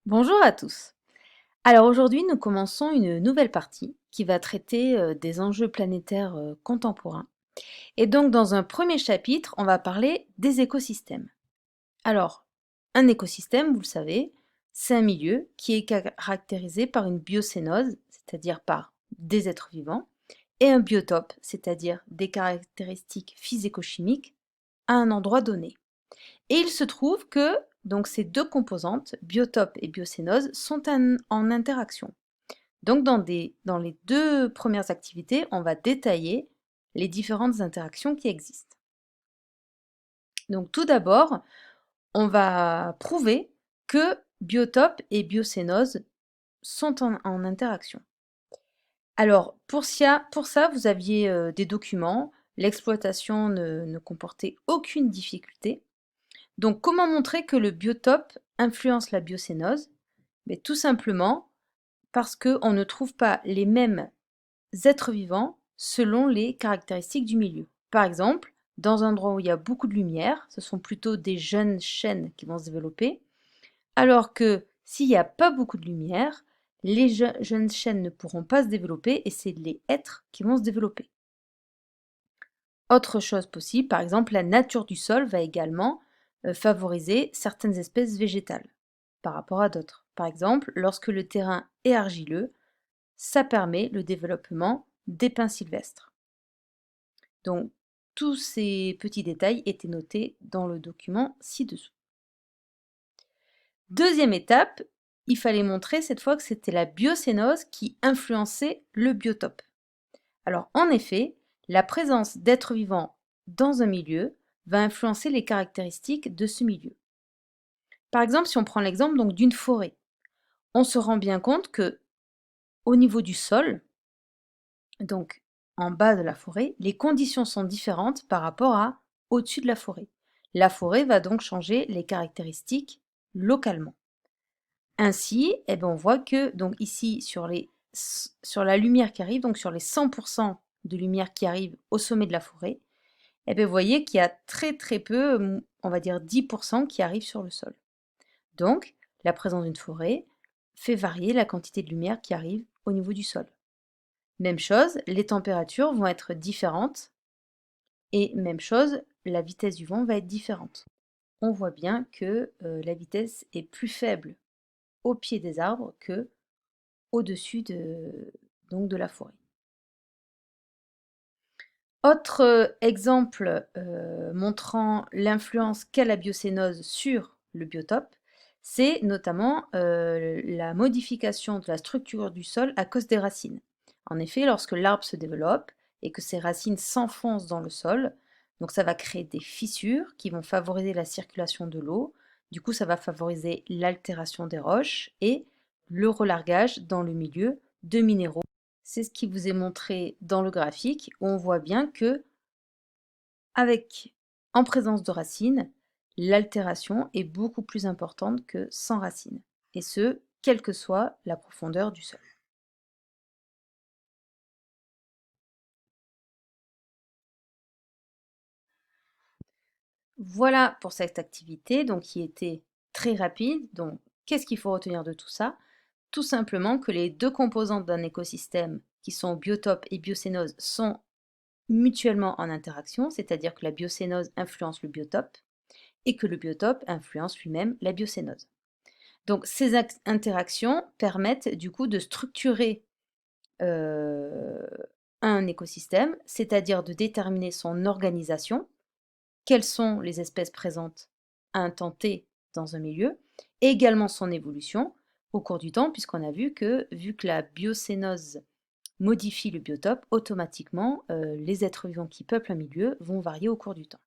Bonjour à tous. Alors aujourd'hui, nous commençons une nouvelle partie qui va traiter des enjeux planétaires contemporains. Et donc dans un premier chapitre, on va parler des écosystèmes. Alors, un écosystème, vous le savez, c'est un milieu qui est caractérisé par une biocénose, c'est-à-dire par des êtres vivants, et un biotope, c'est-à-dire des caractéristiques physico-chimiques à un endroit donné. Et il se trouve que donc ces deux composantes, biotope et biocénose, sont en interaction. Donc dans les deux premières activités, on va détailler les différentes interactions qui existent. Donc tout d'abord, on va prouver que biotope et biocénose sont en interaction. Alors pour ça, vous aviez des documents, l'exploitation ne comportait aucune difficulté. Donc, comment montrer que le biotope influence la biocénose? Mais tout simplement parce qu'on ne trouve pas les mêmes êtres vivants selon les caractéristiques du milieu. Par exemple, dans un endroit où il y a beaucoup de lumière, ce sont plutôt des jeunes chênes qui vont se développer, alors que s'il n'y a pas beaucoup de lumière, les jeunes chênes ne pourront pas se développer et c'est les hêtres qui vont se développer. Autre chose possible, par exemple, la nature du sol va également favoriser certaines espèces végétales par rapport à d'autres. Par exemple, lorsque le terrain est argileux, ça permet le développement des pins sylvestres. Donc, tous ces petits détails étaient notés dans le document ci-dessous. Deuxième étape, il fallait montrer cette fois que c'était la biocénose qui influençait le biotope. Alors, en effet, la présence d'êtres vivants dans un milieu va influencer les caractéristiques de ce milieu. Par exemple, si on prend l'exemple donc d'une forêt, on se rend bien compte que au niveau du sol, donc en bas de la forêt, les conditions sont différentes par rapport à au-dessus de la forêt. La forêt va donc changer les caractéristiques localement. Ainsi, eh ben, on voit que donc ici sur la lumière qui arrive, donc sur les 100% de lumière qui arrive au sommet de la forêt, eh bien, vous voyez qu'il y a très très peu, on va dire 10% qui arrivent sur le sol. Donc, la présence d'une forêt fait varier la quantité de lumière qui arrive au niveau du sol. Même chose, les températures vont être différentes et même chose, la vitesse du vent va être différente. On voit bien que la vitesse est plus faible au pied des arbres que au-dessus donc de la forêt. Autre exemple montrant l'influence qu'a la biocénose sur le biotope, c'est notamment la modification de la structure du sol à cause des racines. En effet, lorsque l'arbre se développe et que ses racines s'enfoncent dans le sol, donc ça va créer des fissures qui vont favoriser la circulation de l'eau. Du coup, ça va favoriser l'altération des roches et le relargage dans le milieu de minéraux. C'est ce qui vous est montré dans le graphique où on voit bien que en présence de racines, l'altération est beaucoup plus importante que sans racines, et ce, quelle que soit la profondeur du sol. Voilà pour cette activité, donc qui était très rapide. Donc, qu'est-ce qu'il faut retenir de tout ça? Tout simplement que les deux composantes d'un écosystème, qui sont biotope et biocénose, sont mutuellement en interaction, c'est-à-dire que la biocénose influence le biotope et que le biotope influence lui-même la biocénose. Donc ces interactions permettent du coup de structurer euh, un écosystème, c'est-à-dire de déterminer son organisation, quelles sont les espèces présentes à un temps T dans un milieu, et également son évolution au cours du temps, puisqu'on a vu que la biocénose modifie le biotope, automatiquement les êtres vivants qui peuplent un milieu vont varier au cours du temps.